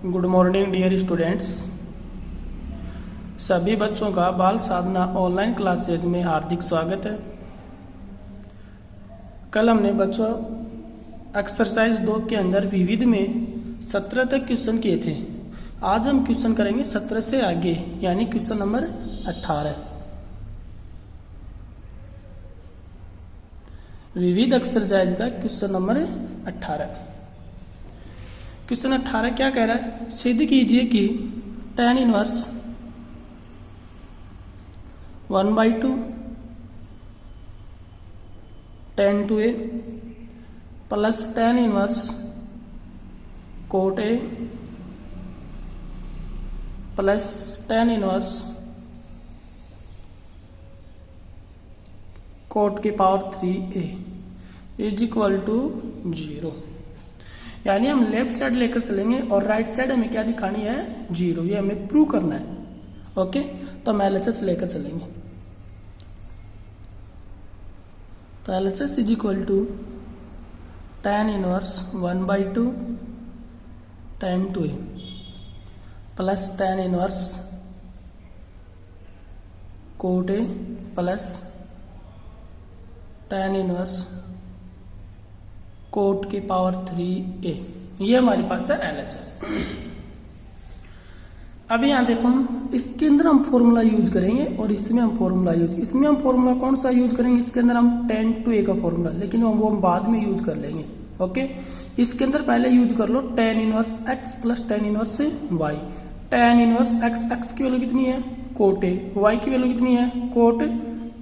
Good morning dear students. सभी बच्चों का बाल साधना ऑनलाइन क्लासेज में हार्दिक स्वागत है। कल हमने बच्चों एक्सरसाइज 2 के अंदर विविध में 17 तक क्वेश्चन किए थे। आज हम क्वेश्चन करेंगे 17 से आगे, यानी क्वेश्चन नंबर 18। विविध एक्सरसाइज का क्वेश्चन नंबर 18। क्वेश्चन 18 क्या कह रहा है? सिद्ध कीजिए कि tan inverse 1/2 tan 2a plus tan inverse cot a plus tan inverse cot की power 3a is equal to 0। यानी हम लेफ्ट साइड लेकर चलेंगे और राइट साइड हमें क्या दिखानी है? 0। ये हमें प्रूव करना है। ओके, तो हम LHS लेकर चलेंगे। तो LHS is equal to tan inverse 1/2 tan 2a plus tan inverse cot a plus tan inverse cot की पावर 3a। ये हमारे पास है LHS। अभी यहां देखो, हम इसके अंदर हम फॉर्मूला यूज करेंगे और इसमें हम फॉर्मूला इसमें हम फॉर्मूला कौन सा यूज करेंगे? इसके अंदर हम tan 2a का फॉर्मूला, लेकिन वो हम बाद में यूज कर लेंगे। ओके, इसके अंदर पहले यूज कर लो tan inverse x plus tan inverse y। tan inverse x की वैल्यू कितनी है? Cot a। y की वैल्यू कितनी है? Cot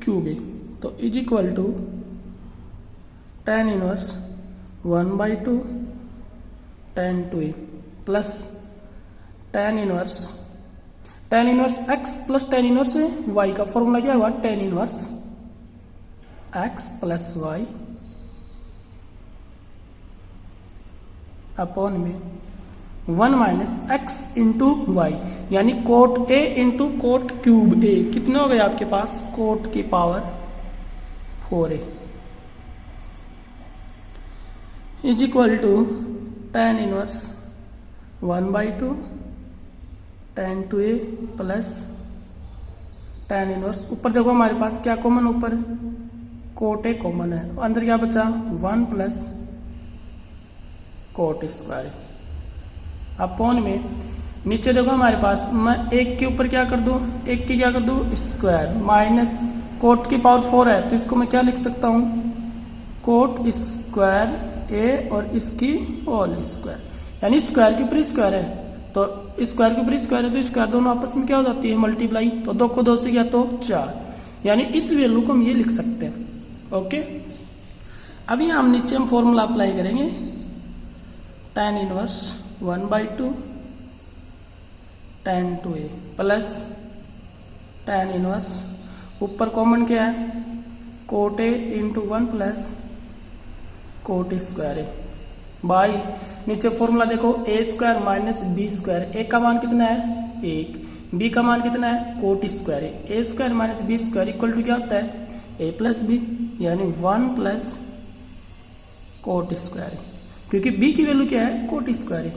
cube a। तो is equal to tan inverse 1/2 tan 2a plus tan inverse x plus tan inverse y का formula क्या हुआ? tan inverse x plus y upon में 1 माइनस x इंटू वाई, यानी cot a into cot cube a। कितने हो गए आपके पास? कोट की power 4a is equal to tan inverse 1/2 tan 2a plus tan inverse, ऊपर देखो हमारे पास क्या कॉमन, ऊपर कोट a कॉमन है, अंदर क्या बचा? 1 प्लस कोट स्क्वायर अपॉन में नीचे देखो हमारे पास, मैं एक के ऊपर क्या कर दूं? एक की क्या कर दूं? स्क्वायर माइनस कोट की पावर 4 है, तो इसको मैं क्या लिख सकता हूं? कोट स्क्वायर a और इसकी होल स्क्वायर, यानी स्क्वायर के ऊपर स्क्वायर है, तो स्क्वायर के ऊपर स्क्वायर है, तो स्क्वायर दोनों आपस में क्या हो जाती है? मल्टीप्लाई। तो 2 को 2 से गया तो 4, यानी इस वैल्यू को हम ये लिख सकते हैं। ओके, अभी हम नीचे हम फॉर्मूला अप्लाई करेंगे। tan inverse 1/2 tan 2a plus tan inverse, ऊपर कॉमन क्या है? Cot a into 1 plus cot square है बाई, नीचे फॉर्मूला देखो a square minus b square. a का मान कितना है? 1। b का मान कितना है? कोट स्क्वायर है। a square minus b square equal to क्या होता है? a प्लस बी, यानी 1 प्लस कोट स्क्वायर है, क्योंकि b की वैल्यू क्या है? कोट स्क्वायर है,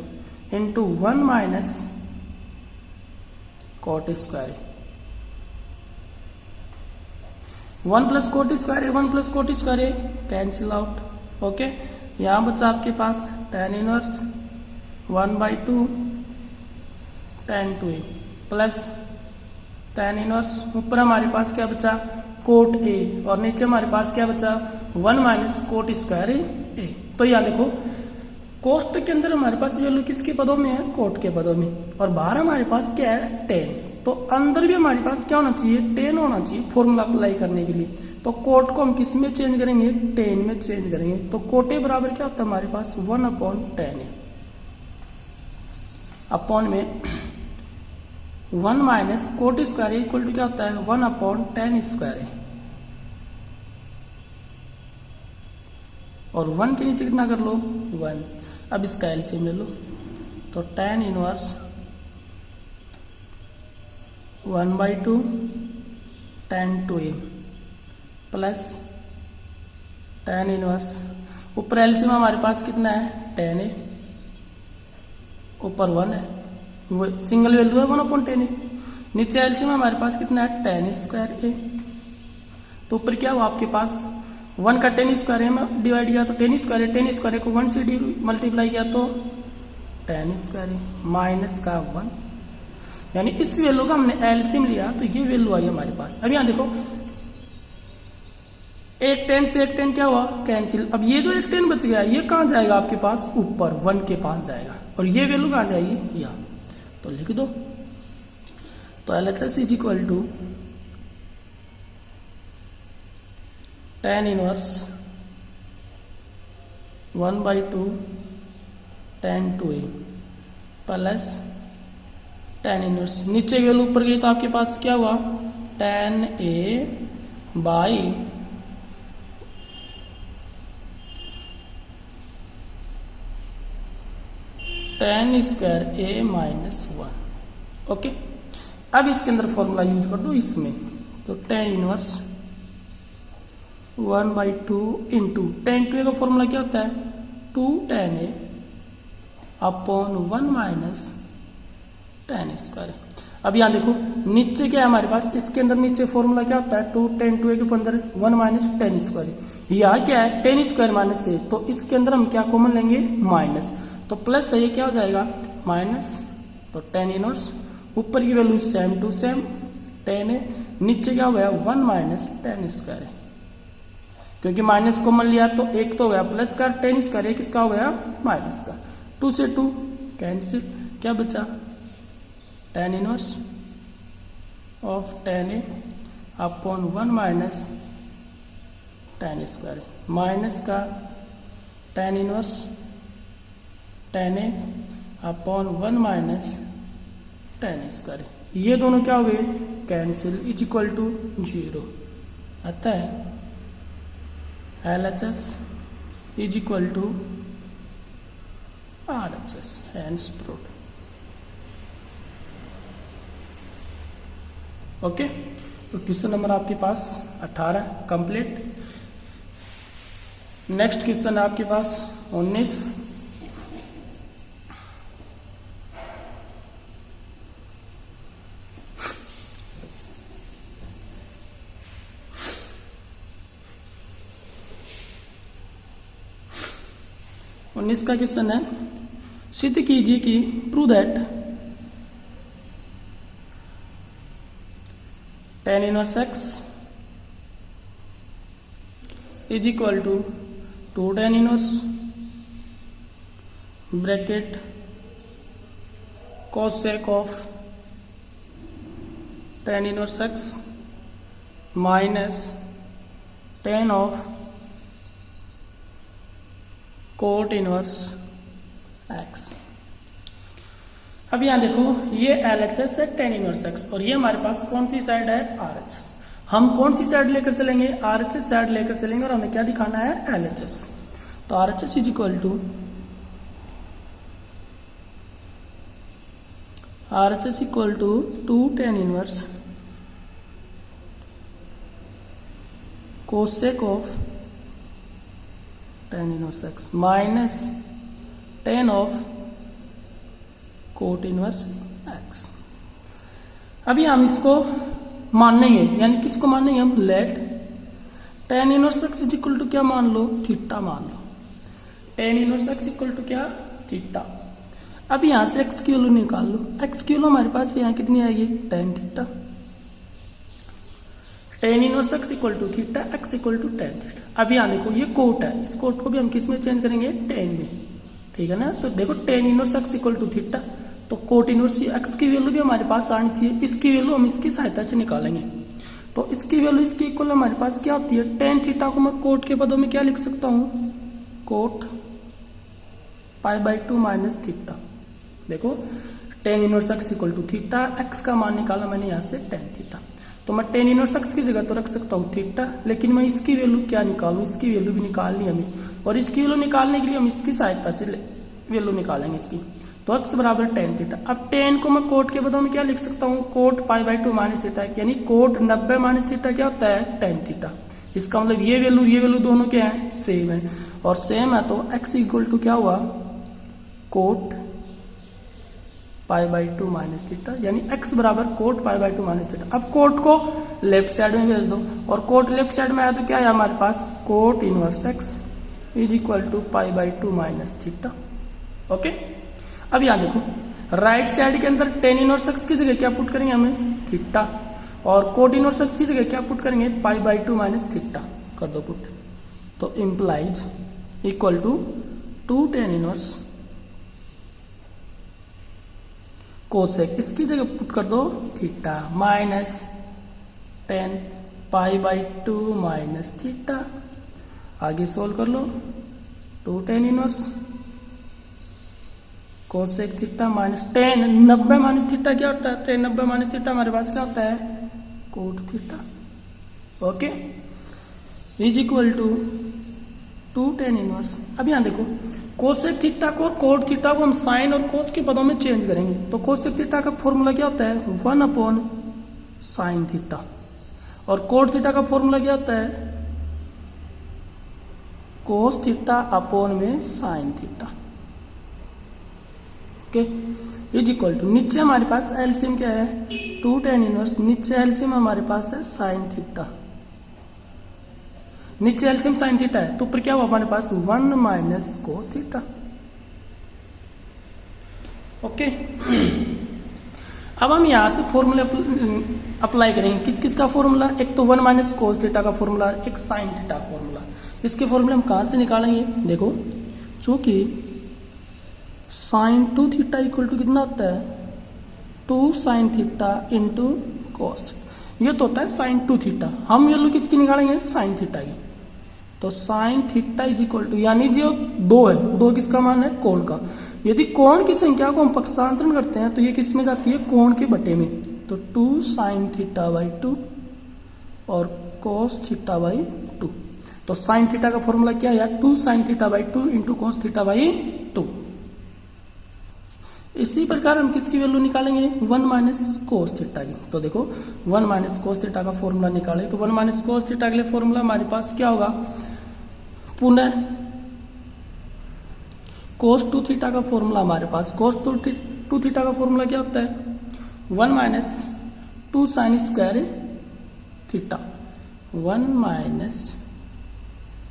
इंटू 1 माइनस कोट स्क्वायर है। 1 प्लस कोट स्क्वायर है, 1 प्लस कोट स्क्वायर है, कैंसिल आउट। ओके, यहां बचा आपके पास tan inverse 1/2 tan 2a plus tan inverse, ऊपर हमारे पास क्या बचा? कोट a, और नीचे हमारे पास क्या बचा? 1 माइनस कोट स्क्वायर a। तो यहां देखो, कोष्ट के अंदर हमारे पास वैल्यू किसके पदों में है? कोट के पदों में, और बाहर हमारे पास क्या है? tan। तो अंदर भी हमारे पास क्या होना चाहिए? tan होना चाहिए फॉर्मूला अप्लाई करने के लिए। तो कोट को हम किस में चेंज करेंगे? tan में चेंज करेंगे। तो कोट a बराबर क्या होता है हमारे पास? 1/tan a अपॉन में 1 minus cot square equal to क्या होता है? 1/tan स्क्वायर है, और 1 के नीचे कितना कर लो? 1। अब इसका एलसीएम ले लो, तो tan inverse 1/2 tan 2a plus tan inverse, ऊपर एलसीएम हमारे पास कितना है? tan a, ऊपर 1 है, वो सिंगल वैल्यू है 1/10 है। नीचे एलसीएम में हमारे पास कितना है tan स्क्वायर ए, तो ऊपर क्या हुआ आपके पास 1 का tan स्क्वायर ए में डिवाइड किया तो tan स्क्वायर ए को 1 से मल्टीप्लाई किया तो tan स्क्वायर ए माइनस का 1, यानी इस वैल्यू का हमने एलसीएम लिया तो ये वैल्यू आई हमारे पास। अब यहाँ देखो एक 10 से एक 10 क्या हुआ कैंसिल। अब ये जो एक 10 बच गया ये कहाँ जाएगा आपके पास ऊपर 1 के पास जाएगा, और ये वैल्यू कहाँ जाएगी यहाँ, तो लिख दो। तो LHS is equal to tan inverse 1/2 tan 2a plus tan inverse, नीचे वैल्यू ऊपर गई तो आपके पास क्या हुआ tan a by tan square a minus 1। Okay, अब इसके अंदर फॉर्मूला यूज कर दो इसमें, तो tan inverse 1/2 into tan 2a का फॉर्मूला क्या होता है 2 tan a upon 1 minus tan square. अब यहाँ देखो नीचे क्या है हमारे पास, इसके अंदर नीचे फॉर्मूला क्या होता है 2 tan 2a के अंदर 1 माइनस tan स्क्वायर। यहाँ क्या है tan स्क्वायर माइनस a, तो इसके अंदर हम क्या कॉमन लेंगे माइनस, तो प्लस है ये क्या हो जाएगा माइनस, तो tan इनवर्स ऊपर की value same to same tan है, नीचे क्या हो गया 1 माइनस tan स्क्वायर है, क्योंकि माइनस कॉमन लिया तो एक तो हो गया प्लस का tan स्क्वायर, एक इसका हो गया माइनस का, 2 से 2 कैंसिल, क्या बचा tan inverse of tan A upon 1 minus tan square, minus का tan इनवर्स tan ए अपॉन 1 माइनस tan स्क्वायर, ये दोनों क्या हो गए कैंसिल, इज इक्वल टू 0। अतः LHS is equal to RHS, hence proved. Okay, तो क्वेश्चन नंबर आपके पास 18 कंप्लीट। नेक्स्ट क्वेश्चन है आपके पास 19। का क्वेश्चन है, सिद्ध कीजिए कि prove that tan inverse x is equal to 2 tan inverse bracket cosec of tan inverse x minus tan of cot inverse x। अब यहां देखो ये LHS है tan इनवर्स x, और ये हमारे पास कौन सी साइड है RHS। हम कौन सी साइड लेकर चलेंगे RHS साइड लेकर चलेंगे, और हमें क्या दिखाना है LHS। तो RHS is equal to RHS equal to 2 tan inverse cosec of tan inverse x minus tan of cot inverse x। अभी हम इसको मानेंगे, यानी किसको मानेंगे हम, let tan inverse x is equal to क्या मान लो थीटा मान लो, tan inverse x equal to क्या थीटा। अब यहां से x की वैल्यू निकाल लो, x की वैल्यू हमारे पास यहाँ कितनी आएगी tan theta, tan inverse x equal to theta, x equal to tan theta. अब यहाँ देखो ये कोट है, इस कोट को भी हम किस में चेंज करेंगे tan में, ठीक है ना। तो देखो tan inverse x equal to theta, तो कोट इनवर्स x की वैल्यू भी हमारे पास आनी चाहिए, इसकी वैल्यू हम इसकी सहायता से निकालेंगे। तो इसकी वैल्यू इसकी इक्वल हमारे पास क्या होती है tan थीटा को मैं कोट के पदों में क्या लिख सकता हूँ कोट π/2 माइनस थीटा। देखो tan inverse x equal to theta, x का मान निकाला मैंने यहाँ से tan थीटा, तो मैं tan इनवर्स x की जगह तो रख सकता हूँ थीटा, लेकिन मैं इसकी वैल्यू क्या निकालूं, इसकी वैल्यू भी निकालनी हमें, और इसकी वैल्यू निकालने के लिए हम इसकी सहायता से वैल्यू निकालेंगे इसकी। तो x बराबर tan थीटा। अब tan को मैं कोट के पदों में क्या लिख सकता हूँ कोट π/2 माइनस थीटा, यानी कोट 90 माइनस थीटा क्या होता है tan थीटा। इसका मतलब ये वैल्यू दोनों क्या है सेम है, और सेम है तो x इक्वल टू क्या हुआ coat pi by 2 minus theta, यानी x बराबर coat pi by 2 minus theta. अब कोट को लेफ्ट साइड में भेज दो, और कोट लेफ्ट साइड में आया तो क्या है हमारे पास, cot inverse x is equal to pi by 2 minus theta. Okay, अब यहाँ देखो राइट साइड के अंदर टेन इनवर्स x की जगह क्या पुट करेंगे हमें, थीटा, और कोट इनवर्स x की जगह क्या पुट करेंगे, पाई बाई 2 माइनस थीटा कर दो पुट, तो implies equal to 2 tan inverse cosec, इसकी जगह पुट कर दो theta, minus 10 pi by 2 minus theta. आगे सोल्व कर लो, 2 tan inverse cosec theta minus 10 90 minus theta क्या होता है, 10 90 माइनस थीटा हमारे पास क्या होता है, cot theta. Okay, is equal to 2 tan inverse. अब यहां देखो कोसेक थीटा को और कोट थीटा को हम साइन और कोस के पदों में चेंज करेंगे, तो कोसेक थीटा का फॉर्मूला क्या होता है, 1 अपॉन साइन थीटा, और कोट थीटा का फॉर्मूला क्या होता है, कोस थीटा अपॉन में sine theta. Okay, is equal to नीचे हमारे पास एलसीएम क्या है, 2 टेन इनवर्स, नीचे एलसीएम हमारे पास है साइन थीटा, नीचे एलसीएम साइन थीटा है तो ऊपर क्या हुआ हमारे पास 1 माइनस कोस थीटा। ओके, अब हम यहां से फॉर्मूला अप्लाई करेंगे, किस किस का फॉर्मूला, एक तो 1 माइनस कोस थीटा का फॉर्मूला, एक साइन थीटा का फॉर्मूला। इसके फॉर्मूले हम कहां से निकालेंगे, देखो चूंकि साइन 2 थीटा इक्वल टू कितना होता है, 2 साइन थीटा इंटू कोस, ये तो होता है साइन 2 थीटा, हम वैल्यू किसकी निकालेंगे, साइन थीटा की, तो sine theta is equal to, यानी जो 2 है, 2 किसका मान है, कोण का, यदि कोण की संख्या को हम पक्षांतरण करते हैं तो ये किस में जाती है, कोण के बटे में, तो 2 साइन थीटा बाई 2 और कोस थीटा बाई 2, तो साइन थीटा का फॉर्मूला क्या है, 2 sine theta by 2 into cos theta by 2। इसी प्रकार हम किसकी वैल्यू निकालेंगे, 1 माइनस कोस थीटा की, तो देखो 1 माइनस कोस थीटा का फॉर्मूला निकाले, तो 1 माइनस कोस थीटा के लिए फॉर्मूला हमारे पास क्या होगा, पुनः कोस 2 थीटा का फॉर्मूला हमारे पास, कोस 2 थीटा का फॉर्मूला क्या होता है, 1 minus 2 sine square theta, 1 minus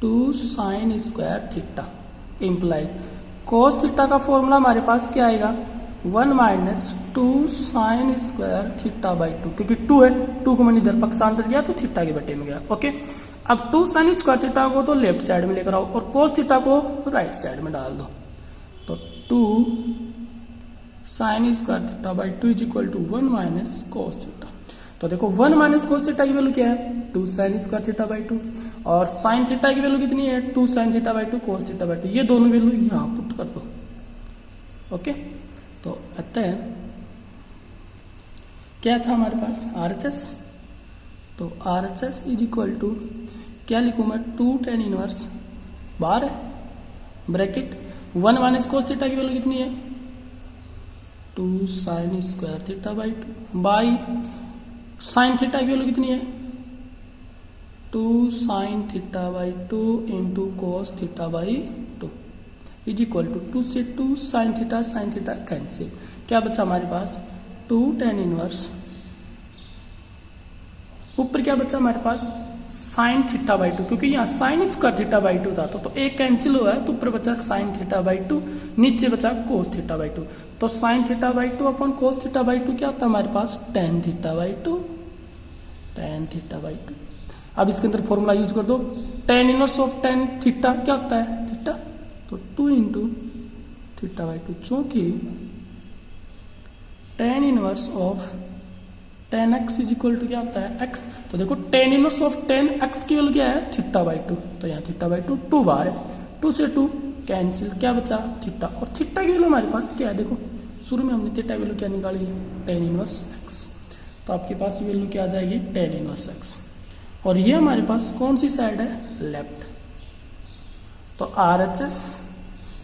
2 sine square theta implies cos theta का फॉर्मूला हमारे पास क्या आएगा, 1 minus 2 sine square theta by 2, क्योंकि 2 है, 2 को मैंने इधर पक्षांतर किया तो थीटा के बटे में गया। ओके, अब 2 साइन स्क्वायर थीटा को तो लेफ्ट साइड में लेकर आओ और कोस थीटा को राइट साइड में डाल दो, तो 2 sine square theta by 2 is equal to 1 minus cos theta. तो देखो 1 माइनस कोस थीटा की वैल्यू क्या है, 2 साइन स्क्वायर थीटा बाई 2, और साइन थीटा की वैल्यू कितनी है, 2 sine theta by 2 cos theta by 2, ये दोनों वैल्यू यहां पुट कर दो। ओके, तो अतः क्या था हमारे पास, RHS, तो RHS इज इक्वल टू क्या लिखूं मैं, 2 टेन इनवर्स बार है ब्रैकेट 1 माइनस कोस थीटा की वैल्यू कितनी है, 2 sine square theta by 2 by sine theta की वैल्यू कितनी है, 2 sine theta by 2 into cos theta by 2 is equal to 2 से 2 साइन थीटा कैंसिल, क्या बचा हमारे पास, 2 टेन इनवर्स, ऊपर क्या बचा हमारे पास, साइन थीटा बाई 2, क्योंकि यहाँ साइन स्क्वायर थीटा बाई 2 था तो एक कैंसिल हुआ है, तो ऊपर बचा साइन थीटा बाई 2, नीचे बचा कोस थीटा बाई 2, तो sine theta by 2 upon cos theta by 2 क्या होता है हमारे पास, tan theta by 2, tan theta by 2। अब इसके अंदर फॉर्मूला यूज कर दो, tan inverse of tan theta क्या होता है, थीटा, तो 2 इंटू थीटा बाई 2, चूंकि tan inverse of 10x is equal to क्या होता है, x, तो देखो टेन इनवर्स ऑफ 10x की वैल्यू क्या है, थीटा बाई 2, तो यहाँ थीटा बाई 2 2 बार है, 2 से 2 कैंसिल, क्या बचा थीटा, और थीटा की वैल्यू हमारे पास क्या है, देखो शुरू में हमने थीटा वैल्यू क्या निकाली है, टेन इनवर्स x, तो आपके पास वैल्यू क्या आ जाएगी, टेन इनवर्स x, और ये हमारे पास कौन सी साइड है, लेफ्ट, तो RHS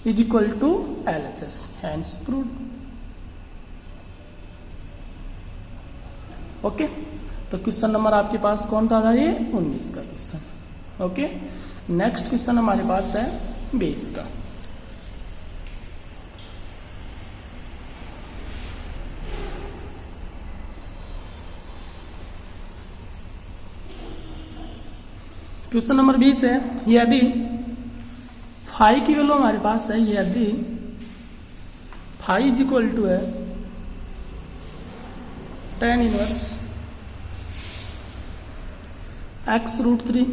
is equal to LHS, hence proved. Okay, तो क्वेश्चन नंबर आपके पास कौन था, ये 19 का क्वेश्चन। ओके, नेक्स्ट क्वेश्चन हमारे पास है 20 का। क्वेश्चन नंबर 20 है, यदि फाई की वैल्यू हमारे पास है, यदि फाई इज इक्वल टू है tan इनवर्स x√3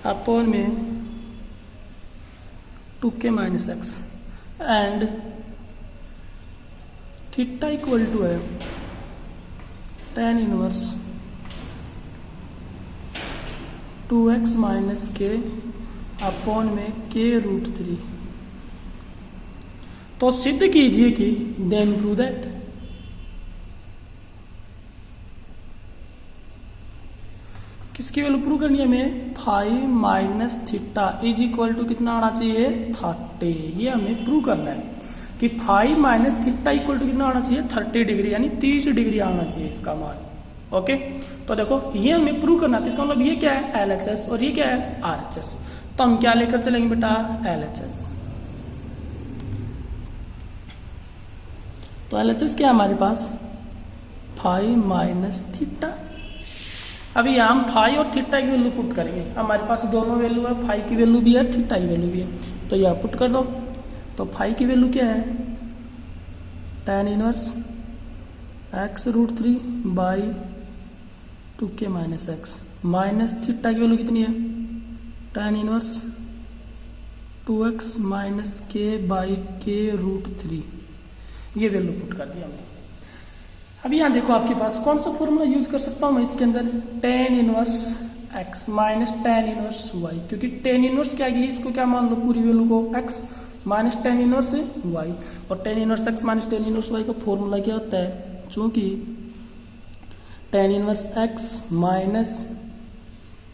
अपॉन में 2k minus x and theta equal to है tan inverse 2x minus k upon में k√3, तो सिद्ध कीजिए कि देन प्रूव दैट। किसकी वैल्यू प्रूव करनी है हमें? Phi minus theta is equal to कितना आना चाहिए? 30। ये हमें प्रूव करना है कि phi minus theta equal to कितना आना चाहिए? 30 डिग्री, यानी 30 डिग्री आना चाहिए इसका मान। ओके, तो देखो ये हमें प्रूव करना है। इसका मतलब ये क्या है? LHS, और ये क्या है? RHS। तो हम क्या लेकर चलेंगे बेटा? LHS। तो LHS क्या है हमारे पास? Phi minus theta. अभी हम फाई और थीटा की वैल्यू पुट करेंगे। हमारे पास दोनों वैल्यू है, फाई की वैल्यू भी है, थीटा की वैल्यू भी है। तो यह पुट कर दो। तो फाई की वैल्यू क्या है? tan inverse x√3 by 2k minus x, minus theta की वैल्यू कितनी है? tan inverse 2x minus k by k√3। ये वैल्यू पुट कर दिया हमने। अभी यहाँ देखो आपके पास कौन सा फॉर्मूला यूज कर सकता हूँ मैं इसके अंदर? tan inverse x minus tan inverse y, क्योंकि tan इनवर्स क्या है? इसको क्या मान लो? पूरी वैल्यू को x minus tan inverse y, और tan inverse x minus tan inverse y का फॉर्मूला क्या होता है? चूंकि tan inverse x minus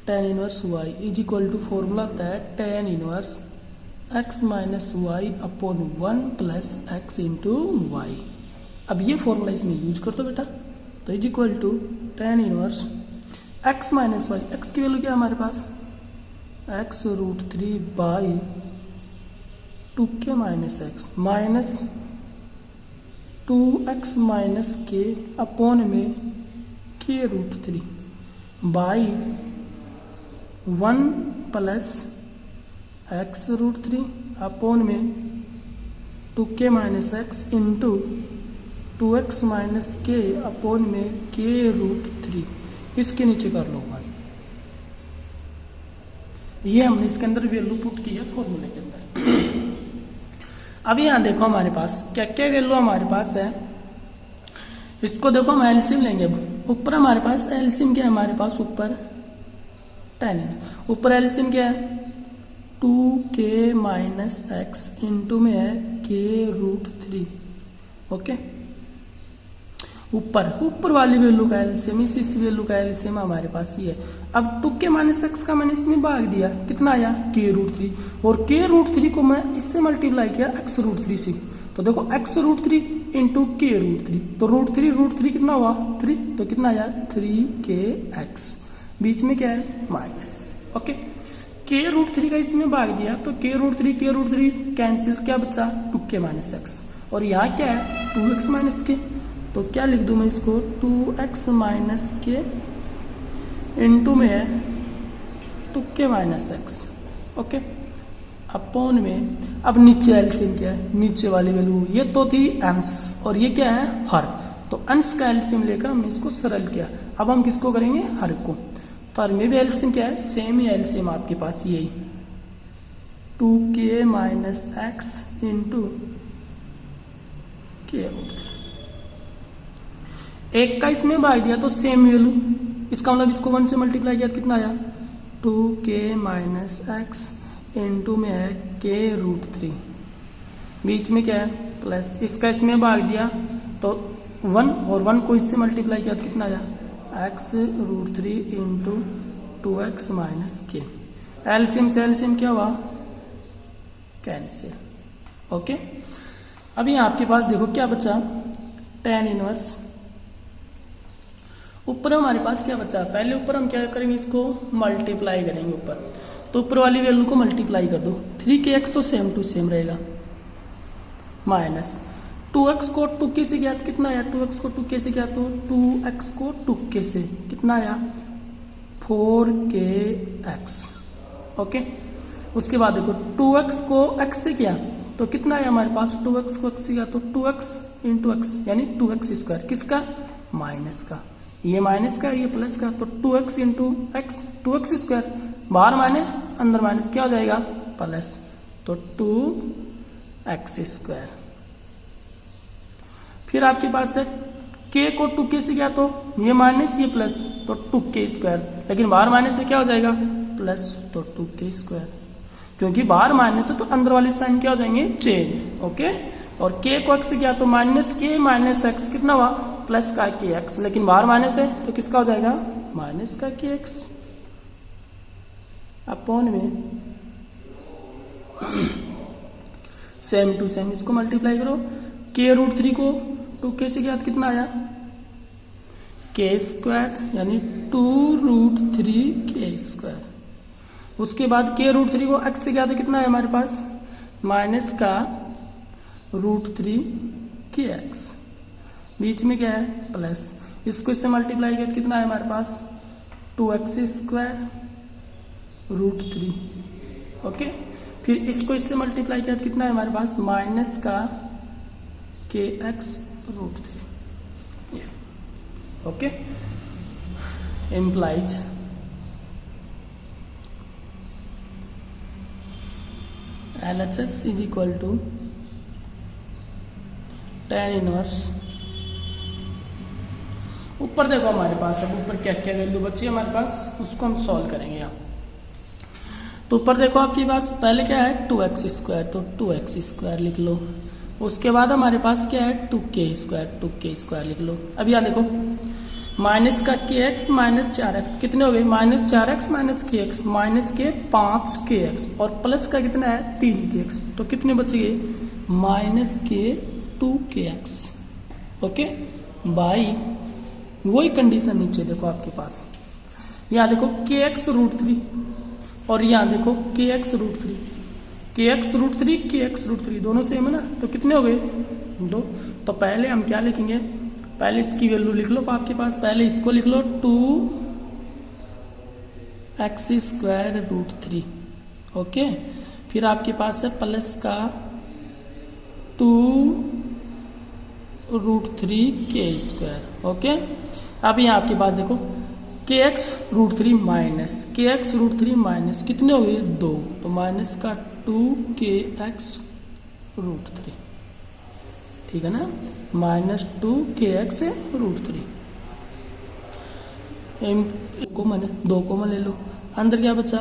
tan inverse y is equal to formula होता है tan inverse x minus y upon 1 plus x into y. अब ये फॉर्मूला इसमें यूज कर दो बेटा। तो is equal to tan inverse x minus y, x की वैल्यू क्या है हमारे पास? x√3 by 2k minus x minus 2x minus k upon में k√3 by 1 plus x√3 upon में 2k minus x into 2x minus k upon में k√3। इसके नीचे कर लो मान। ये हमने इसके अंदर वैल्यू पुट की है फॉर्मूले के अंदर। अभी यहां देखो हमारे पास क्या क्या वैल्यू हमारे पास है। इसको देखो हम एलसीएम लेंगे। ऊपर हमारे पास एलसीएम क्या है? हमारे पास ऊपर tan, ऊपर एलसीएम क्या है? 2k माइनस एक्स इंटू में है k√3। ओके, ऊपर वाली वैल्यू का एलसीएम, इस वैल्यू का एलसीएम हमारे पास ही है। अब 2k माइनस एक्स का मैंने इसमें भाग दिया, कितना आया? k√3, और k√3 को मैं इससे मल्टीप्लाई किया x√3 से। तो देखो x√3 इंटू k√3, तो √3 कितना हुआ? 3, तो कितना आया? 3kx। बीच में क्या है? माइनस। ओके, k√3 का इसमें भाग दिया, तो k√3 कैंसिल, क्या बचा? 2k माइनस एक्स, और यहाँ क्या है? 2x माइनस के। तो क्या लिख दूं मैं इसको? 2x माइनस के इंटू में है 2k minus x. Okay, upon में अब नीचे एलसीएम क्या है? नीचे वाली वैल्यू ये तो थी अंश, और ये क्या है? हर। तो अंश का एलसीएम लेकर हमने इसको सरल किया। अब हम किसको करेंगे? हर को। तो हर में भी एलसीएम क्या है? सेम ही एलसीएम आपके पास यही 2k minus x into k√3। एक का इसमें भाग दिया तो सेम वैल्यू, इसका मतलब इसको 1 से मल्टीप्लाई किया तो कितना आया? 2k माइनस एक्स इंटू में है k√3, बीच में क्या है? प्लस। इसका इसमें भाग दिया तो 1, और 1 को इससे मल्टीप्लाई किया तो कितना आया? x√3 into 2x minus k। LCM से एलसीएम क्या हुआ? कैंसिल। ओके, अभी आपके पास देखो क्या बचा? tan inverse. ऊपर हमारे पास क्या बचा? पहले ऊपर हम क्या करेंगे? इसको मल्टीप्लाई करेंगे ऊपर। तो ऊपर वाली वैल्यू को मल्टीप्लाई कर दो। 3kx तो सेम टू सेम रहेगा, माइनस 2x को 2k से किया तो कितना आया? 2x को 2k से किया तो 2x को 2k से कितना आया? 4kx। ओके, उसके बाद देखो 2x को x से किया तो कितना है हमारे पास, 2x को x से किया तो 2x इंटू एक्स यानी 2x स्क्वायर, किसका, माइनस का, ये माइनस का ये प्लस का, तो 2x into x 2x square, बाहर माइनस अंदर माइनस, क्या हो जाएगा, प्लस, तो 2x स्क्वायर। फिर आपके पास है k को 2k से किया तो ये माइनस ये प्लस, तो 2k स्क्वायर, लेकिन बाहर माइनस से क्या हो जाएगा, प्लस, तो 2k स्क्वायर, क्योंकि बाहर माइनस है तो अंदर वाले साइन क्या हो जाएंगे, चेंज। ओके, और k को x से किया तो माइनस k माइनस एक्स कितना हुआ, प्लस का kx, लेकिन बाहर माइनस है तो किसका हो जाएगा, माइनस का kx अपॉन में सेम टू सेम इसको मल्टीप्लाई करो, k√3 को 2k से किया तो कितना आया, k स्क्वायर यानी 2√3k स्क्वायर। उसके बाद k√3 को x से किया तो कितना है हमारे पास, माइनस का √3kx, बीच में क्या है, प्लस, इसको इससे मल्टीप्लाई किया तो कितना है हमारे पास, 2x स्क्वायर √3। ओके, फिर इसको इससे मल्टीप्लाई किया तो कितना है हमारे पास, माइनस का kx √3। Okay, implies LHS is equal to tan inverse, ऊपर देखो हमारे पास अब ऊपर क्या क्या वैल्यू बची है हमारे पास, उसको हम सॉल्व करेंगे यहाँ। तो ऊपर देखो आपके पास पहले क्या है, 2x स्क्वायर, तो 2x स्क्वायर लिख लो। उसके बाद हमारे पास क्या है, 2k स्क्वायर लिख लो। अब यहाँ देखो माइनस का kx माइनस 4x कितने हो गए, minus 4x minus kx minus के 5kx, और प्लस का कितना है 3kx, तो कितने बच गए, माइनस के 2kx। ओके, बाई वही कंडीशन नीचे देखो आपके पास, यहाँ देखो kx √3 और यहाँ देखो kx √3 दोनों सेम है ना, तो कितने हो गए, 2। तो पहले हम क्या लिखेंगे, पहले इसकी वैल्यू लिख लो आपके पास, पहले इसको लिख लो 2x स्क्वायर √3। ओके, फिर आपके पास है प्लस का 2√3k स्क्वायर। ओके, अब यहाँ आपके पास देखो kx √3 माइनस कितने हो गए, 2, तो माइनस का 2kx √3, ठीक है ना, माइनस 2kx √3। कॉमन है, 2 कॉमन ले लो, अंदर क्या बचा,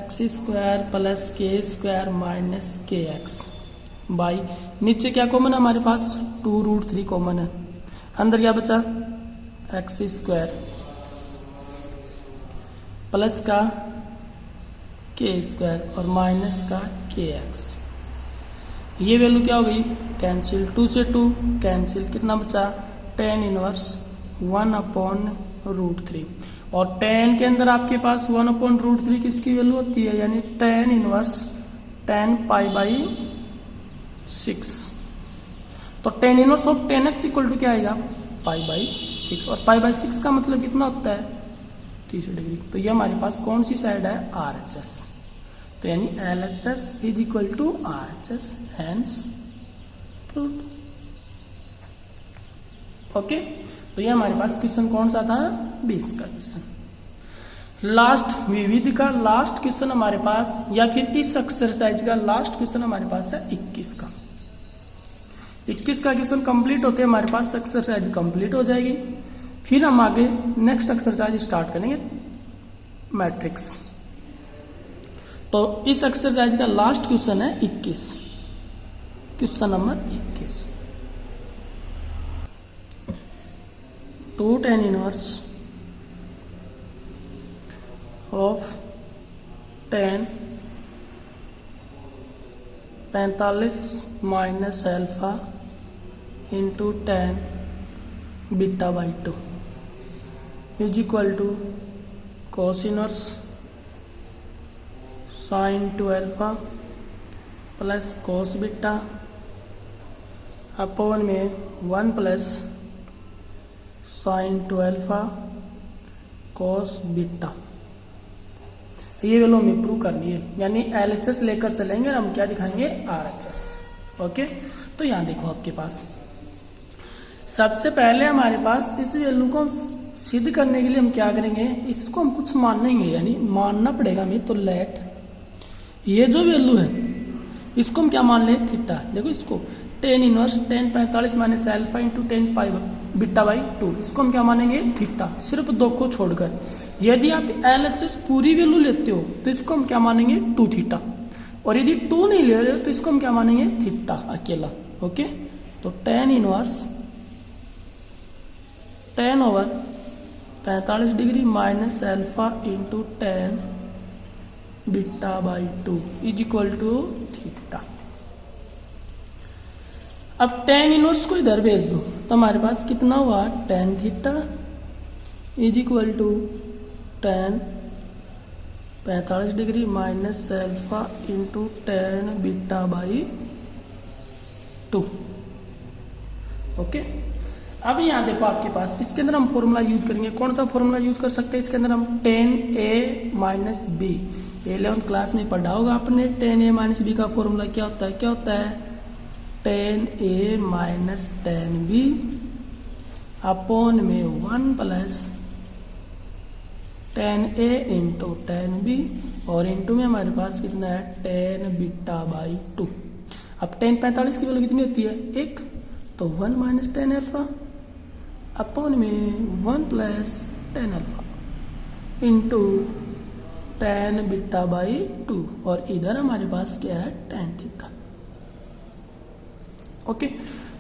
x square plus k square minus kx, by नीचे क्या कॉमन है हमारे पास, 2√3 कॉमन है, अंदर क्या बचा, x स्क्वायर प्लस का k स्क्वायर और माइनस का kx, ये वैल्यू क्या हो गई, कैंसिल, 2 से 2 कैंसिल, कितना बचा, tan इनवर्स 1/√3, और tan के अंदर आपके पास 1/√3 किसकी वैल्यू होती है, यानी tan इनवर्स tan π/6। तो tan inverse of tan x equal to क्या आएगा, π/6, और π/6 का मतलब कितना होता है, 30 डिग्री। तो ये हमारे पास कौन सी साइड है, RHS, तो यानी LHS is equal to RHS, hence proved. Okay, तो ये हमारे पास क्वेश्चन कौन सा था, 20 का क्वेश्चन। लास्ट विविध का लास्ट क्वेश्चन हमारे पास, या फिर इस एक्सरसाइज का लास्ट क्वेश्चन हमारे पास है 21 का। 21 का क्वेश्चन कंप्लीट होते हमारे पास एक्सरसाइज कंप्लीट हो जाएगी, फिर हम आगे नेक्स्ट एक्सरसाइज स्टार्ट करेंगे, मैट्रिक्स। तो इस एक्सरसाइज का लास्ट क्वेश्चन है 21, question number 21। 2 tan inverse of tan 45 minus alpha into tan β/2 is equal to cos inverse sin 2α plus cos beta upon में 1 प्लस sin 2α cos बीटा। ये value हमें prove करनी है, यानी LHS लेकर चलेंगे और हम क्या दिखाएंगे RHS। ओके, तो यहाँ देखो आपके पास सबसे पहले हमारे पास इस वैल्यू को सिद्ध करने के लिए हम क्या करेंगे, इसको हम कुछ मानेंगे, यानी मानना पड़ेगा हमें। तो लेट ये जो वैल्यू है इसको हम क्या मान लें, थीटा। देखो इसको tan inverse tan 45 minus alpha into tan pi beta by 2, इसको हम क्या मानेंगे, थीटा, सिर्फ 2 को छोड़कर। यदि आप LHS पूरी वैल्यू लेते हो तो इसको हम क्या मानेंगे, 2 थीटा, और यदि 2 नहीं ले रहे तो इसको हम क्या मानेंगे, थीटा अकेला। ओके, तो tan inverse tan over 45 degree minus alpha into tan beta by 2 is equal to theta. अब tan इनवर्स को इधर भेज दो तो हमारे पास कितना हुआ, tan theta is equal to tan 45 degree minus alpha into tan beta by 2। Okay, अब यहाँ देखो आपके पास इसके अंदर हम फॉर्मूला यूज करेंगे। कौन सा फॉर्मूला यूज कर सकते हैं इसके अंदर हम, tan a minus b. 11th class में पढ़ा होगा आपने, tan a माइनस बी का फॉर्मूला क्या होता है, क्या होता है, tan a minus tan b upon में 1 plus tan a into tan b, और इंटू में हमारे पास कितना है, tan बीटा बाई 2। अब tan 45 की वैल्यू कितनी होती है, 1, तो 1 माइनस tan अल्फा अपॉन में 1 plus tan alpha into tan beta by 2, और इधर हमारे पास क्या है, tan थीटा। ओके,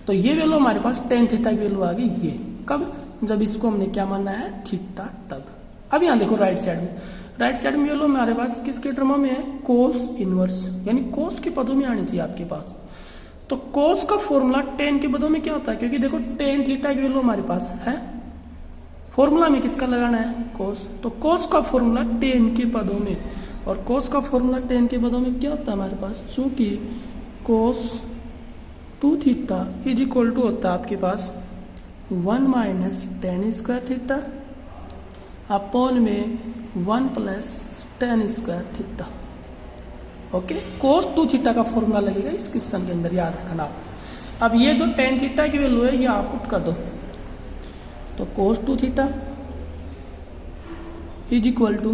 तो ये वैल्यू हमारे पास tan थीटा की वैल्यू आ गई। ये कब, जब इसको हमने क्या माना है, थीटा, तब। अब यहाँ देखो राइट साइड में, राइट साइड में वैल्यू हमारे पास किसके टर्म में है, कोस इनवर्स, यानी कोस के पदों में आनी चाहिए आपके पास। तो कोस का फॉर्मूला tan के पदों में क्या होता है, क्योंकि देखो tan थीटा की वैल्यू हमारे पास है, फॉर्मूला में किसका लगाना है, कोस। तो कोस का फॉर्मूला tan के पदों में, और कोस का फॉर्मूला tan के पदों में क्या होता है हमारे पास, चूंकि cos 2 theta is equal to होता है आपके पास 1 minus tan square theta upon में 1 plus tan square theta. Okay, cos 2 theta का फॉर्मूला लगेगा इस क्वेश्चन के अंदर, याद रखना। अब ये जो tan थीटा की वैल्यू है ये आप पुट कर दो, तो cos 2 theta is equal to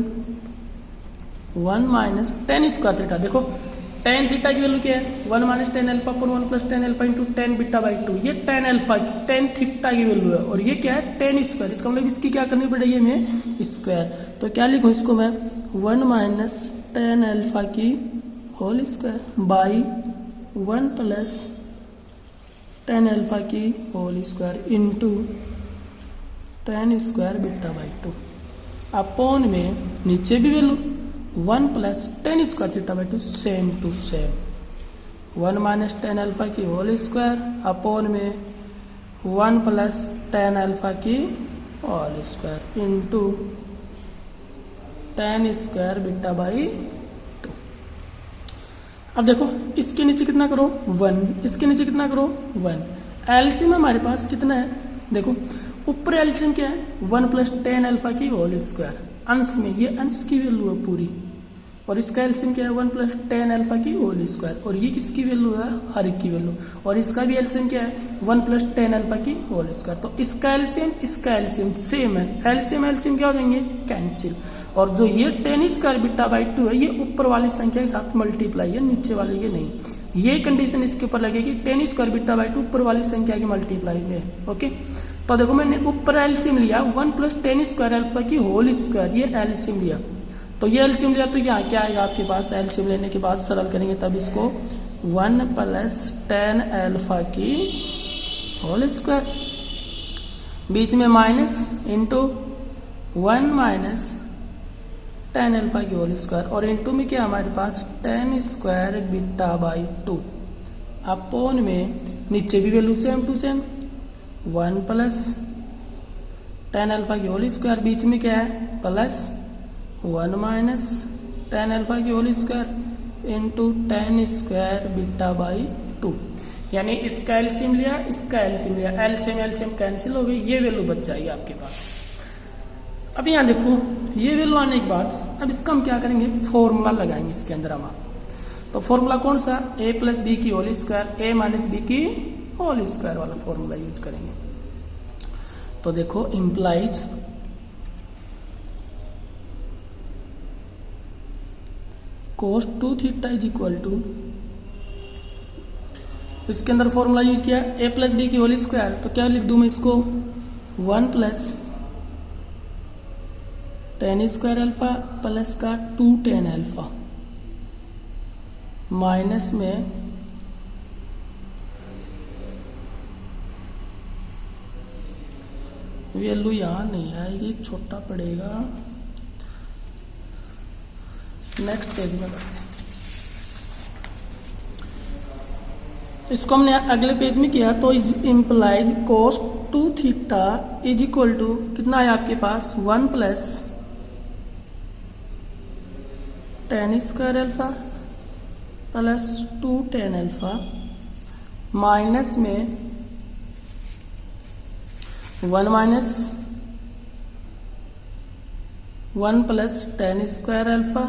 1 minus tan square theta. देखो tan थीटा की वैल्यू क्या है, 1 minus tan alpha upon 1 plus tan alpha into tan beta by 2। ये tan अल्फा tan थीटा की वैल्यू है, और ये क्या है, tan स्क्वायर। इसका मतलब इसकी क्या करनी पड़ेगी हमें, स्क्वायर। तो क्या लिखो इसको मैं, 1 माइनस tan अल्फा की whole square by 1 plus tan alpha की whole square into tan square beta by 2 upon में नीचे भी value 1 plus tan square theta by 2, same to same, 1 minus tan alpha की होल स्क्वायर अपॉन में 1 plus tan alpha की whole square into tan square beta by 2। अब देखो इसके नीचे कितना करो, 1, इसके नीचे कितना करो, 1। एलसीएम हमारे पास कितना है, देखो ऊपर एलसीएम क्या है, 1 प्लस tan अल्फा की होल स्क्वायर, अंश में ये अंश की वैल्यू है पूरी, और इसका एलसीएम क्या है, 1 प्लस tan अल्फा की होल स्क्वायर, और ये किसकी वैल्यू है, हर एक की वैल्यू, और इसका भी एलसीएम क्या है, 1 प्लस tan अल्फा की होल स्क्वायर। तो इसका एलसीएम सेम है, एलसीएम क्या हो जाएंगे, कैंसिल, और जो ये tan स्क्वायर बीटा बाई 2 है ये ऊपर वाली संख्या के साथ मल्टीप्लाई है, नीचे वाली ये नहीं। ये कंडीशन इसके ऊपर लगेगी, tan स्क्वायर बीटा बाई 2 ऊपर वाली संख्या की मल्टीप्लाई में। ओके, तो देखो मैंने ऊपर एलसीएम लिया 1 प्लस tan स्क्वायर अल्फा की होल स्क्वायर, ये एलसीएम लिया, तो ये एलसीएम लिया, तो यहाँ क्या आएगा आपके पास, एलसीएम लेने के बाद सरल करेंगे तब इसको 1 प्लस tan अल्फा की होल स्क्वायर, बीच में minus into 1 minus tan alpha की होल स्क्वायर, और इंटू में क्या हमारे पास tan square beta by 2 upon में नीचे भी value same to same 1 plus tan alpha की होल स्क्वायर, बीच में क्या है प्लस 1 माइनस tan अल्फा की whole square into tan square beta by 2। यानी इसका एलसीएम लिया, इसका एलसीएम लिया, एलसीएम कैंसिल हो गई, ये वैल्यू बच जाएगी आपके पास। अब यहाँ देखो ये वैल्यू आने के बाद अब इसका हम क्या करेंगे, फॉर्मूला लगाएंगे इसके अंदर हम। तो फॉर्मूला कौन सा, a प्लस बी की whole square a minus b की होल स्क्वायर वाला फॉर्मूला यूज करेंगे। तो देखो implies cos 2 theta is equal to, इसके अंदर फॉर्मूला यूज किया a प्लस बी की होल स्क्वायर, तो क्या लिख दूं मैं इसको 1 plus ten square alpha plus का 2 टेन अल्फा माइनस में वैल्यू यहां नहीं आएगी, छोटा पड़ेगा, नेक्स्ट पेज में करते हैं। इसको हमने अगले पेज में किया तो is implies cos 2 theta is equal to कितना है आपके पास 1 plus ten square alpha plus 2 ten alpha minus में 1 minus 1 plus ten square alpha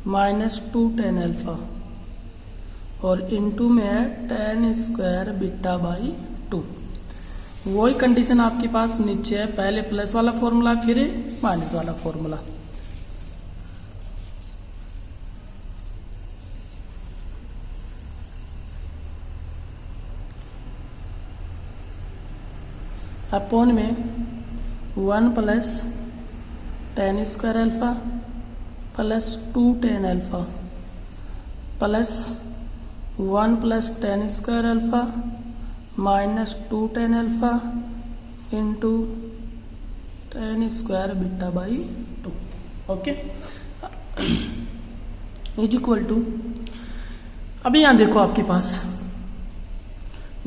minus 2 ten alpha और इनटू में है टेन स्क्वायर बीटा बाई 2। वही कंडीशन आपके पास नीचे है, पहले प्लस वाला फॉर्मूला फिर माइनस वाला फॉर्मूला। अपॉन में 1 plus ten square alpha plus 2 ten alpha plus 1 plus ten square alpha minus 2 ten alpha into ten square beta by 2। Okay, is equal to, अभी यहां देखो आपके पास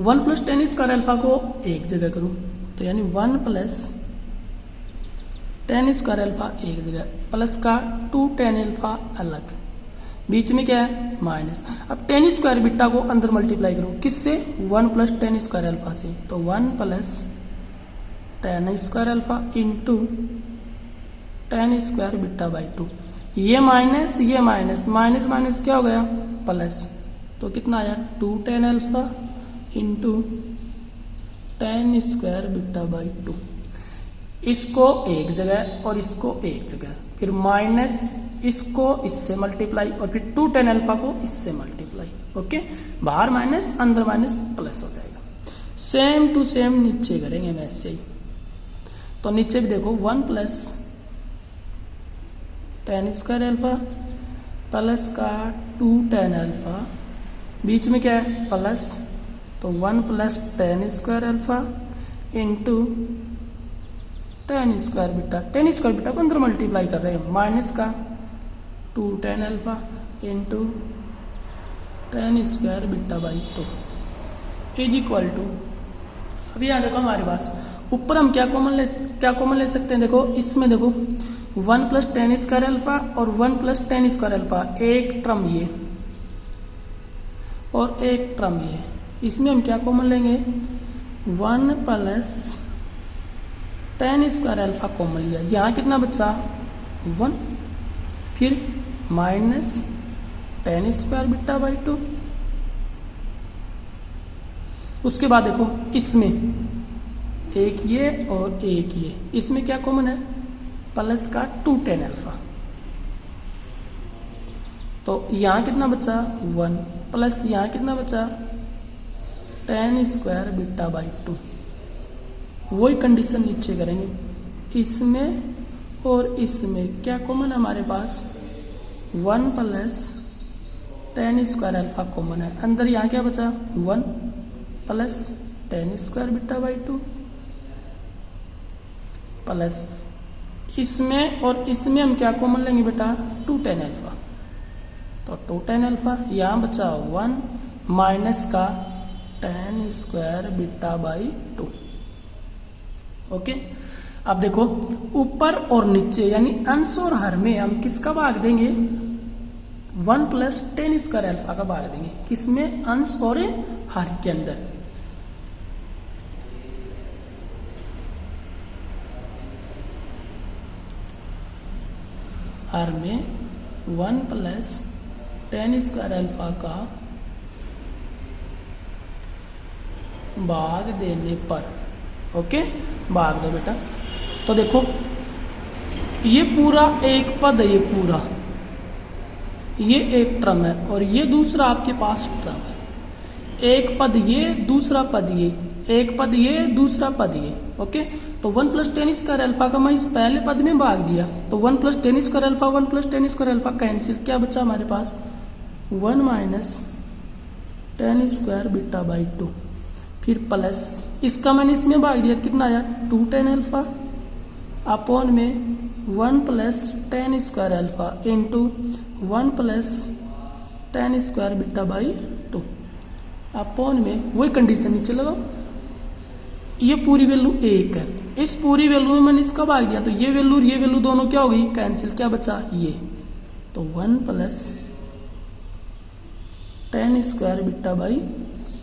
1 प्लस टेन स्क्वायर अल्फा को एक जगह करूं तो यानी 1 प्लस टेन स्क्वायर अल्फा एक जगह प्लस का 2 टेन अल्फा अलग, बीच में क्या है माइनस। अब टेन स्क्वायर बीटा को अंदर मल्टीप्लाई करूं किससे, 1 प्लस टेन स्क्वायर अल्फा से, तो 1 plus ten square alpha into ten square beta by 2। ये माइनस माइनस माइनस क्या हो गया प्लस, तो कितना आया 2 ten alpha into ten square beta by 2। इसको एक जगह और इसको एक जगह, फिर माइनस इसको इससे मल्टीप्लाई और फिर 2 टेन अल्फा को इससे मल्टीप्लाई। ओके, बाहर माइनस अंदर माइनस प्लस हो जाएगा। सेम टू सेम नीचे करेंगे वैसे ही, तो नीचे भी देखो 1 plus ten square alpha plus का 2 टेन अल्फा, बीच में क्या है प्लस, तो 1 plus ten square alpha into ten square beta को अंदर मल्टीप्लाई कर रहे हैं, माइनस का 2 ten alpha into ten square beta by 2 is equal to, अभी यहाँ देखो हमारे पास ऊपर हम क्या कॉमन ले सकते हैं, देखो इसमें देखो 1 प्लस टेन स्क्वायर अल्फा और 1 प्लस टेन स्क्वायर अल्फा, एक टर्म ये और एक टर्म ये, इसमें हम क्या कॉमन लेंगे 1 plus ten square alpha common लिया, यहां कितना बचा 1, फिर minus ten square beta by 2। उसके बाद देखो इसमें एक ये और एक ये, इसमें क्या कॉमन है प्लस का 2 टेन अल्फा, तो यहां कितना बचा 1 प्लस यहां कितना बचा टेन स्क्वायर बीटा बाई 2। वही कंडीशन नीचे करेंगे, इसमें और इसमें क्या कॉमन है हमारे पास 1 plus ten square alpha common है, अंदर यहाँ क्या बचा 1 plus ten square beta by 2 plus इसमें और इसमें हम क्या कॉमन लेंगे बेटा 2 टेन अल्फा, तो 2 टेन अल्फा, यहाँ बचा 1 माइनस का ten square beta by 2। Okay, अब देखो ऊपर और नीचे यानी अंश और हर में हम किसका भाग देंगे 1 प्लस टेन स्क्वायर अल्फा का भाग देंगे, किसमें अंश और हर के अंदर। हर में 1 प्लस टेन स्क्वायर अल्फा का भाग देने पर, ओके, भाग दो बेटा। तो देखो ये पूरा एक पद है, ये पूरा ये एक टर्म है और ये दूसरा आपके पास टर्म है। एक पद ये, दूसरा पद ये, एक पद ये, दूसरा पद ये, ओके। तो 1 प्लस टेन स्क्वायर अल्फा का मैं इस पहले पद में भाग दिया, तो 1 plus ten square alpha, 1 plus ten square alpha cancel, क्या बचा हमारे पास 1 minus ten square beta by 2, फिर प्लस इसका मैंने इसमें भाग दिया, कितना आया 2 टेन अल्फा अपॉन में 1 plus ten square alpha into 1 plus ten square beta by 2 upon में वही कंडीशन नीचे लगाओ, ये पूरी वैल्यू 1 है, इस पूरी वैल्यू में मैंने इसका भाग दिया, तो ये वैल्यू दोनों क्या हो गई कैंसिल, क्या बचा ये, तो 1 plus ten square beta by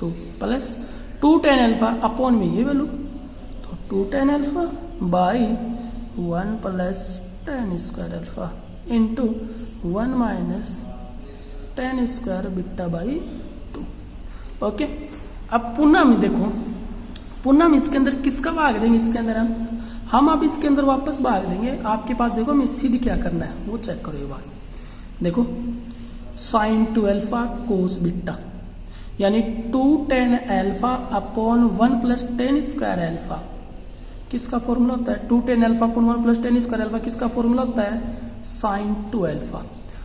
2 plus 2 tan alpha upon में ये वैल्यू, तो 2 tan alpha by 1 plus ten square alpha into 1 minus ten square beta by 2, okay. अब पुनः हम देखो, पुनः हम इसके अंदर किसका भाग देंगे, इसके अंदर हम अब इसके अंदर वापस भाग देंगे। आपके पास देखो मैं सीधी क्या करना है वो चेक करो, ये बात देखो, साइन 2 अल्फा कोस बीटा यानी 2 tan alpha upon 1 plus ten square alpha, किसका फॉर्मूला होता है 2 tan alpha upon 1 plus ten square alpha, किसका फॉर्मूला होता है साइन 2 अल्फा।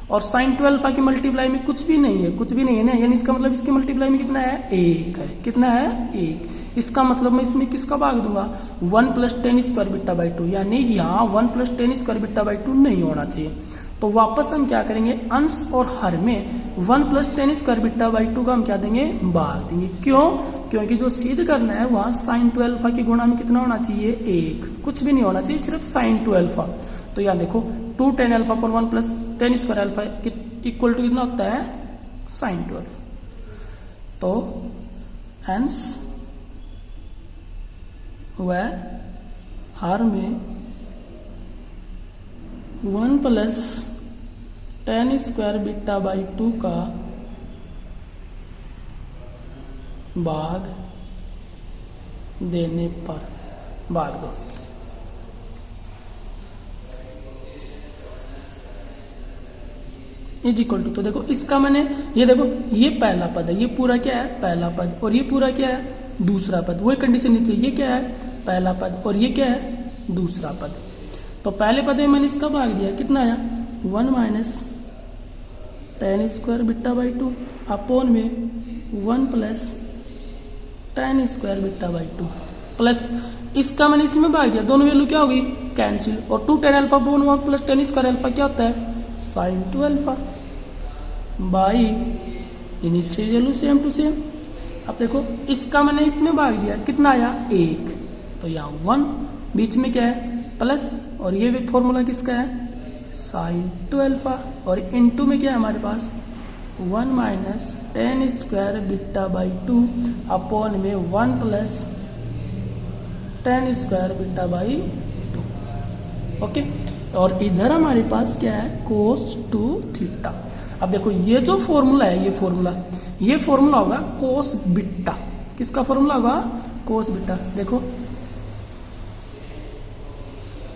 और साइन 2 अल्फा की मल्टीप्लाई में कुछ भी नहीं है, कुछ भी नहीं है ना, यानी इसका मतलब इसकी मल्टीप्लाई में कितना है 1 है, कितना है 1। इसका मतलब मैं इसमें किसका भाग दूंगा 1 plus ten square beta by 2, यानी यहाँ 1 plus ten square beta by 2 नहीं होना चाहिए। तो वापस हम क्या करेंगे, अंश और हर में 1 plus ten square beta by 2 का हम क्या देंगे भाग देंगे, क्यों, क्योंकि जो सिद्ध करना है वहां साइन 2 अल्फा की गुणा में कितना होना चाहिए 1, कुछ भी नहीं होना चाहिए, सिर्फ साइन 2 अल्फा। तो यहाँ देखो 2 टेन अल्फा पर 1 plus ten square alpha equal to कितना होता है साइन 2 अल्फा। तो अंश व हर में 1 plus ten square beta by 2 का भाग देने पर, भाग दो। इज इक्वल टू, तो देखो इसका मैंने ये देखो ये पहला पद है, ये पूरा क्या है पहला पद, और ये पूरा क्या है दूसरा पद, वही कंडीशन नीचे, ये क्या है पहला पद और ये क्या है दूसरा पद। तो पहले पद में मैंने इसका भाग दिया, कितना आया 1 minus ten square beta by 2 upon में 1 plus ten square beta by 2 plus इसका मैंने इसमें भाग दिया, दोनों वैल्यू क्या होगी कैंसिल, और 2 tan alpha upon 1 plus ten square alpha क्या होता है साइन 2 अल्फा बाई ये नीचे वैल्यू सेम टू सेम। अब देखो इसका मैंने इसमें भाग दिया, कितना आया 1, तो यहाँ 1 बीच में क्या है प्लस, और ये भी फॉर्मूला किसका है साइन 2 अल्फा, और इनटू में क्या है हमारे पास 1 minus ten square beta by 2 upon में 1 plus ten square beta by 2, okay. और इधर हमारे पास क्या है कोस 2 थीटा। अब देखो ये जो फॉर्मूला है, ये फॉर्मूला होगा कोस बीटा, किसका फॉर्मूला होगा कोस बीटा। देखो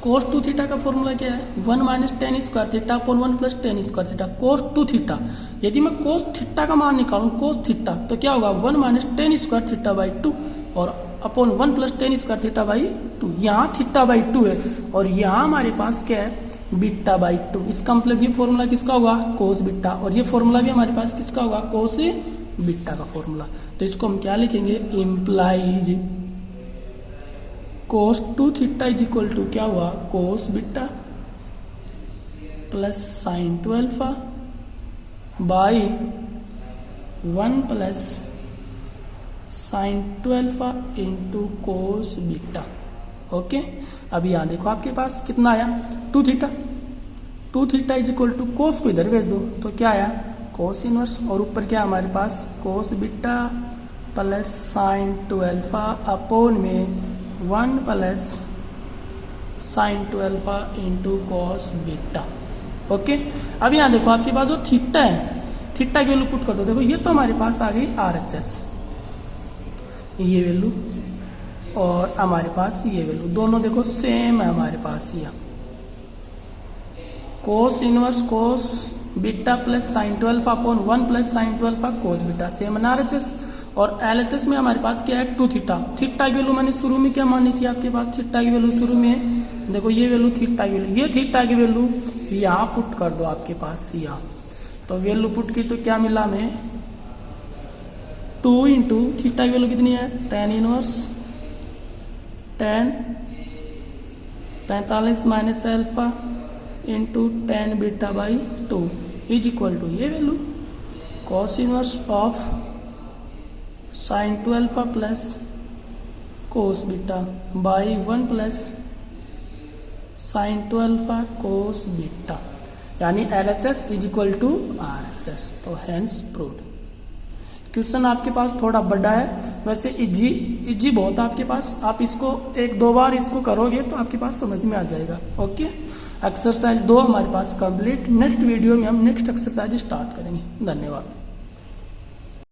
कोस 2 थीटा का फॉर्मूला क्या है 1 minus ten square theta upon 1 plus ten square theta cos 2 theta. यदि मैं कोस थीटा का मान निकालूं कोस थीटा तो क्या होगा 1 minus ten square theta by 2 और upon 1 plus ten square theta by 2। यहाँ थीटा बाई 2 है और यहाँ हमारे पास क्या है बीटा बाई 2। इसका मतलब ये फॉर्मूला किसका होगा कोस बीटा, और ये फॉर्मूला भी हमारे पास किसका होगा कोस बीटा का फॉर्मूला। तो इसको हम क्या लिखेंगे implies cos 2 theta is equal to क्या हुआ cos beta plus sine 2 alpha by 1 plus sine 2 alpha into cos beta, okay. अब यहाँ देखो आपके पास कितना आया 2 theta is equal to cos को इधर भेज दो तो क्या आया कोस इनवर्स, और ऊपर क्या हमारे पास cos beta plus sine 2 alpha upon में 1 plus sine 2 alpha into cos beta, okay, अब यहाँ देखो आपके पास जो थीटा है, थीटा की वैल्यू पुट कर दो। देखो ये तो हमारे पास आ गई RHS, ये वैल्यू, और हमारे पास ये वैल्यू, दोनों देखो सेम है हमारे पास। ये कोस इनवर्स कोस beta plus sine 12 upon 1 plus sine 12 cos beta, same है RHS। और LHS में हमारे पास क्या है, 2 थीटा। थीटा की वैल्यू मैंने शुरू में क्या मानी थी आपके पास, थीटा की वैल्यू शुरू में देखो ये वैल्यू थीटा की वैल्यू, ये थीटा की वैल्यू यहाँ पुट कर दो आपके पास यहाँ, तो वैल्यू पुट की तो क्या मिला हमें, 2 इंटू थीटा की वैल्यू कितनी है, tan inverse tan 45 minus alpha into tan beta by 2 is equal to ये value cos inverse of sine 12 plus cos beta by 1 plus sine 12 cos beta, यानी LHS is equal to RHS। तो hence proved. Question आपके पास थोड़ा बड़ा है, वैसे easy बहुत आपके पास, आप इसको 1-2 बार इसको करोगे तो आपके पास समझ में आ जाएगा। ओके, एक्सरसाइज 2 हमारे पास कंप्लीट। नेक्स्ट वीडियो में हम नेक्स्ट एक्सरसाइज स्टार्ट करेंगे। धन्यवाद।